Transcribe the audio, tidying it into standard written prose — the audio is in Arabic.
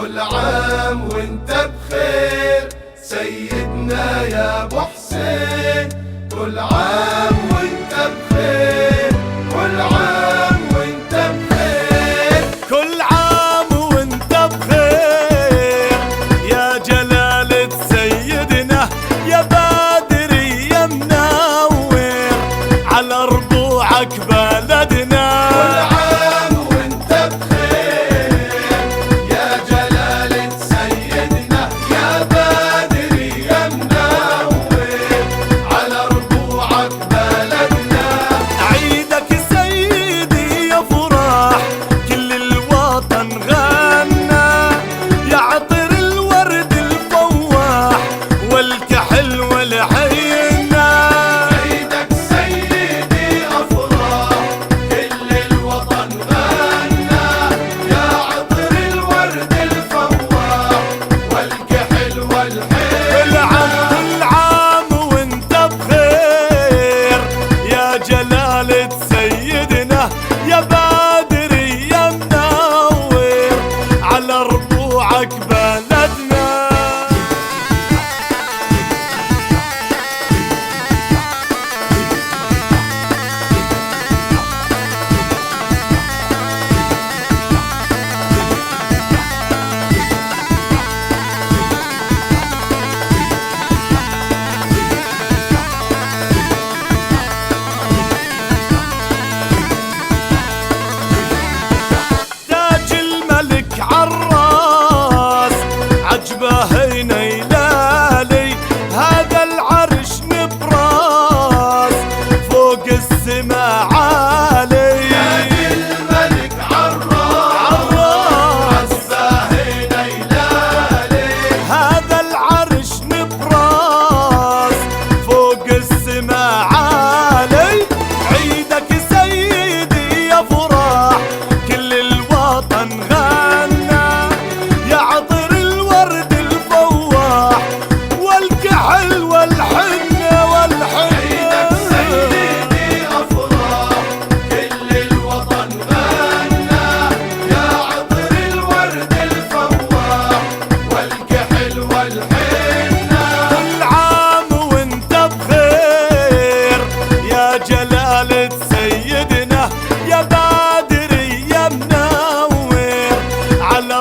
كل عام وانت بخير سيدنا يا ابو حسين. كل عام وانت بخير، كل عام وانت بخير، كل عام وانت بخير يا جلالة سيدنا يا بادري يا منور على ربوعك بلدنا. كل عام وانت بخير يا جلالة سيدنا يا بادري يا منور على ربوعك بلدنا. عيدك سيدي يا فرح كل الوطن غنى يا عطر الورد الفواح والكحل والحينة. عيدك سيدي أفراح كل الوطن غنى يا عطر الورد الفواح والكحل والحينة. كل عام وانت بخير يا جلالة سيدنا يا بادري يا منور على ربوعك بلدنا. تاج الملك عالراس عجبه ينيلالي هذا العرش نبراس فوق السما عالي. تاج الملك عالراس عجبه ينيلالي هذا العرش نبراس فوق السما عالي. عيدك سيدي يا فرح كل الوطن غنى يا عطر الورد الفواح والكحل والحنة عيدك سيدي أفراح كل الوطن غنى يا عطر الورد الفواح والكحل والحنة. كل عام وانت بخير يا جلالة سيدنا يا بادري يا منور على